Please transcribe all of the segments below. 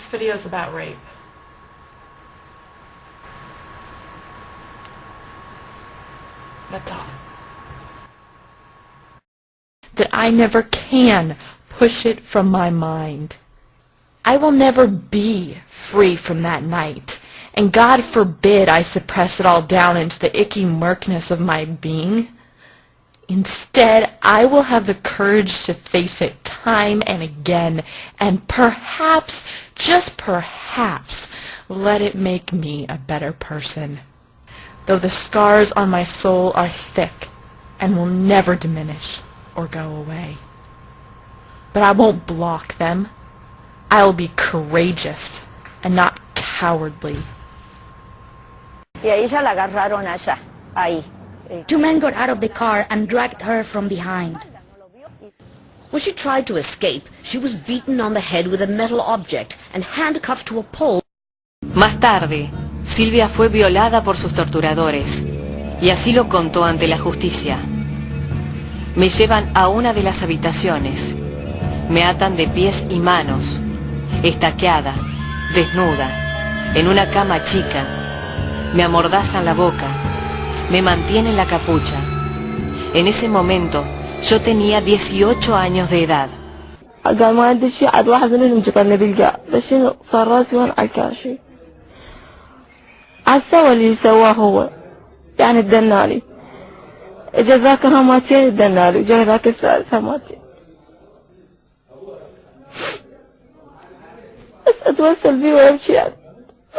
This video is about rape. That's all. That I never can push it from my mind. I will never be free from that night, and God forbid I suppress it all down into the icky murkness of my being. Instead, I will have the courage to face it time and again, and perhaps, just perhaps, let it make me a better person. Though the scars on my soul are thick and will never diminish or go away. But I won't block them. I'll be courageous and not cowardly. Y a ella la agarraron allá, ahí. Two men got out of the car and dragged her from behind. When she tried to escape, she was beaten on the head with a metal object and handcuffed to a pole. Más tarde, Silvia fue violada por sus torturadores, y así lo contó ante la justicia. Me llevan a una de las habitaciones, me atan de pies y manos, estaqueada, desnuda, en una cama chica, me amordazan la boca, me mantienen la capucha. En ese momento, yo tenía 18 años de edad. قال ما عندي شيء عاد واحد منهم جبرني بالقاع بس شنو صار راسي وين عكاشي عاد سوى اللي سواه هو يعني الدنالي اجا ذاك هماتين الدنالي وجا ذاك الثالث هماتين بس اتوسل بيه ويمشي يعني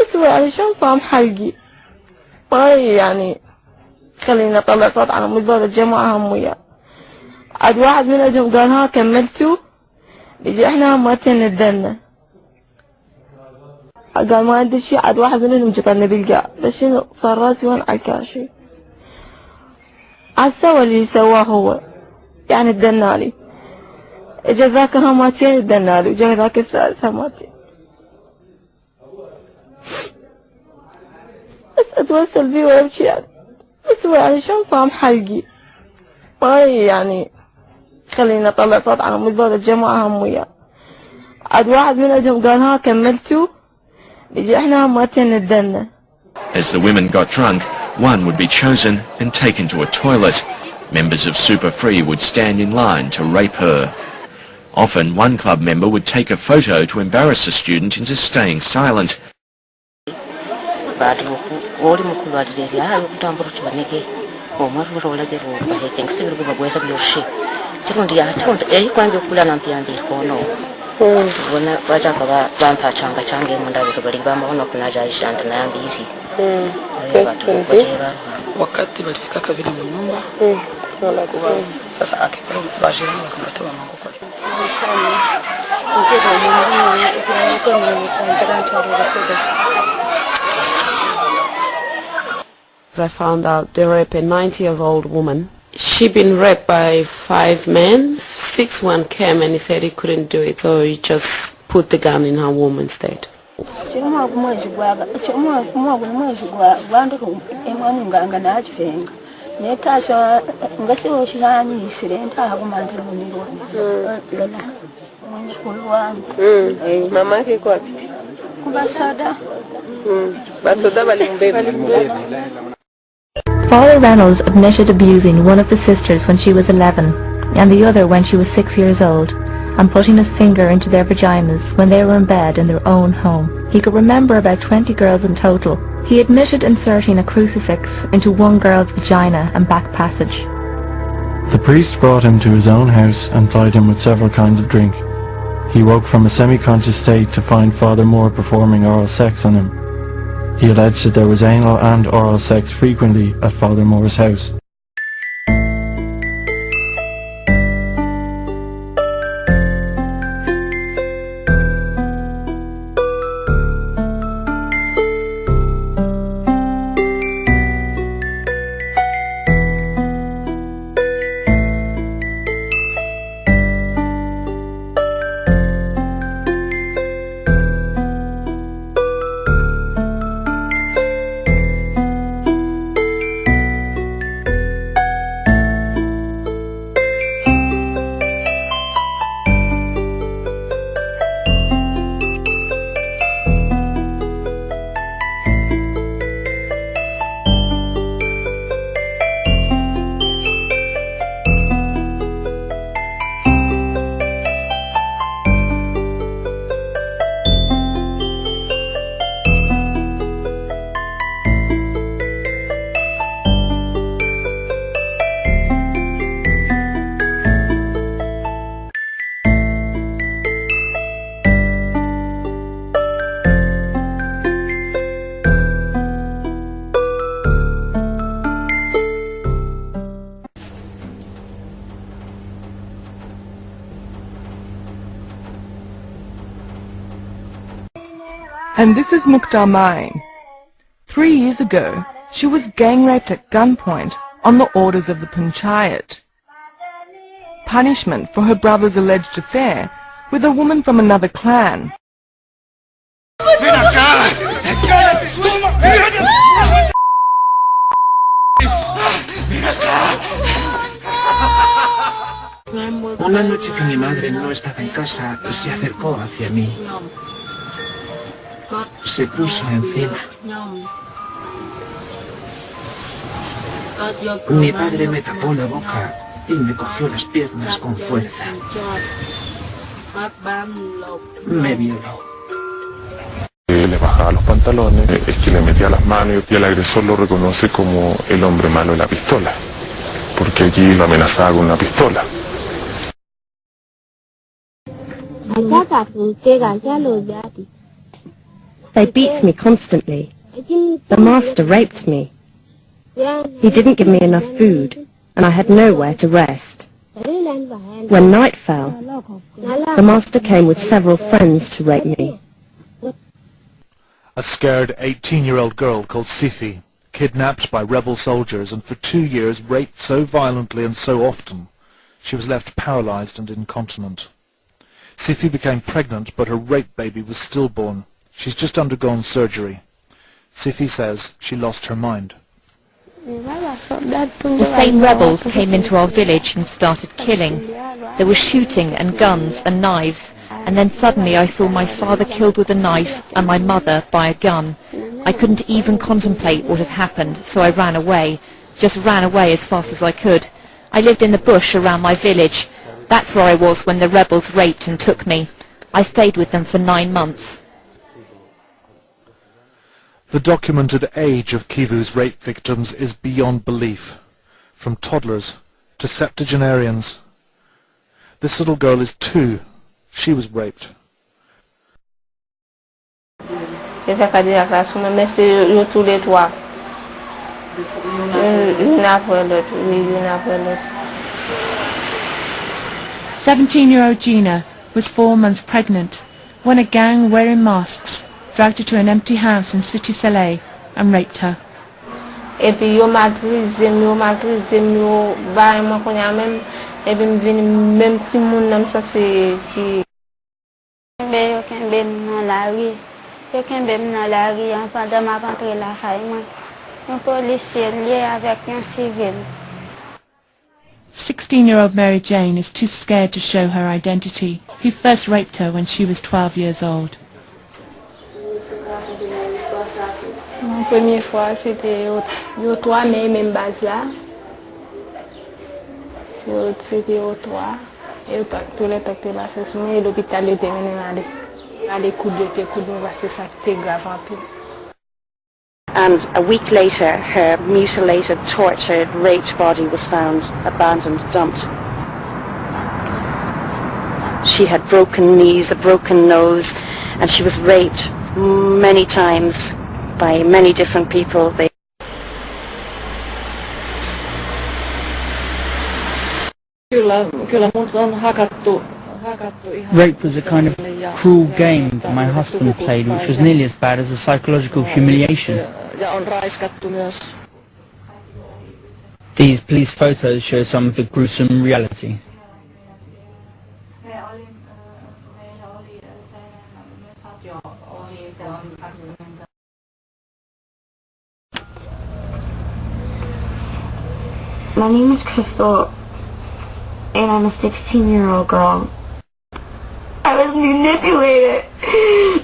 بس هو يعني شلون صام حلقي ما يعني خليني اطلع صوت على مدبر الجماعة هم وياه عاد واحد منهم قال ها كملتوا يجي احنا هماتين ندنا قال ما عندي شيء عاد واحد منهم جبرني بالقاع بس شنو صار راسي وين عكاشي عاد سوى اللي سواه هو يعني الدنالي اجا ذاك هماتين الدنالي وجا ذاك الثالث هماتين بس اتوسل بيه ويمشي يعني بس هو يعني شلون صام حلقي ما يعني خليني اطلع صوت على مدبر الجماعة هم وياه عاد واحد منهم قال ها كملتوا يجي احنا هماتين ندنا. As the women got drunk, one would be chosen and taken to a toilet. Members of Super Free would stand in line to rape her. Often one club member would take a photo to embarrass a student into staying silent. Wakati walifika kabila mnyumba sasa akipata bajira wakamtoa mango kwa I found out they raped a 90-year-old woman. She'd been raped by 5 men. 6th one came and he said he couldn't do it, so he just put the gun in her womb instead. Father Reynolds admitted abusing one of the sisters when she was 11 and the other when she was 6 years old, and putting his finger into their vaginas when they were in bed in their own home. He could remember about 20 girls in total. He admitted inserting a crucifix into one girl's vagina and back passage. The priest brought him to his own house and plied him with several kinds of drink. He woke from a semi-conscious state to find Father Moore performing oral sex on him. He alleged that there was anal and oral sex frequently at Father Moore's house. And this is Mukhtar Main. 3 years ago, she was gang raped at gunpoint on the orders of the Panchayat. Punishment for her brother's alleged affair with a woman from another clan. Una noche que mi madre no estaba en casa, se acercó hacia mí. Se puso encima. Mi padre me tapó la boca y me cogió las piernas con fuerza. Me violó. Le bajaba los pantalones, es que le metía las manos y el agresor lo reconoce como el hombre malo de la pistola, porque allí lo amenazaba con una pistola. They beat me constantly. The master raped me. He didn't give me enough food, and I had nowhere to rest. When night fell, the master came with several friends to rape me. A scared 18-year-old girl called Sifi, kidnapped by rebel soldiers and for 2 years raped so violently and so often, she was left paralyzed and incontinent. Sifi became pregnant, but her rape baby was stillborn. She's just undergone surgery. Sifi says she lost her mind. The same rebels came into our village and started killing. There was shooting and guns and knives, and then suddenly I saw my father killed with a knife and my mother by a gun. I couldn't even contemplate what had happened, so I ran away. Just ran away as fast as I could. I lived in the bush around my village. That's where I was when the rebels raped and took me. I stayed with them for 9 months. The documented age of Kivu's rape victims is beyond belief, from toddlers to septuagenarians. This little girl is 2. She was raped. "17-year-old Gina was 4 months pregnant when a gang wearing masks dragged her to an empty house in City Soleil and raped her. Yo ken bem nan la ri an pandan ma rentre la fay mwen. Yon polisyen liye avèk yon sivil. 16-year-old Mary Jane is too scared to show her identity. He first raped her when she was 12 years old. La première fois, c'était au 3 mai, même base là. C'était au 3. Et tous les docteurs là, c'est souvent l'hôpital était mené à les coups de c'est ça qui était grave en plus. And a week later, her mutilated, tortured, raped body was found, abandoned, dumped. She had broken knees, a broken nose, and she was raped many times by many different people. Rape was a kind of cruel game that my husband played, which was nearly as bad as a psychological humiliation. These police photos show some of the gruesome reality. My name is Crystal, and I'm a 16-year-old girl. I was manipulated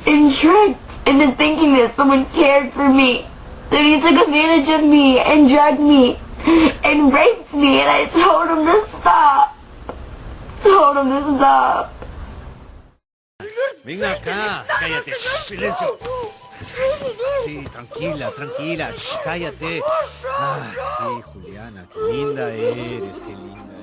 and tricked into thinking that someone cared for me. That he took advantage of me and drugged me and raped me, and I told him to stop. Venga acá, cállate, silencio. Sí, tranquila, tranquila, cállate. Ah, sí, Juliana, qué linda eres, qué linda.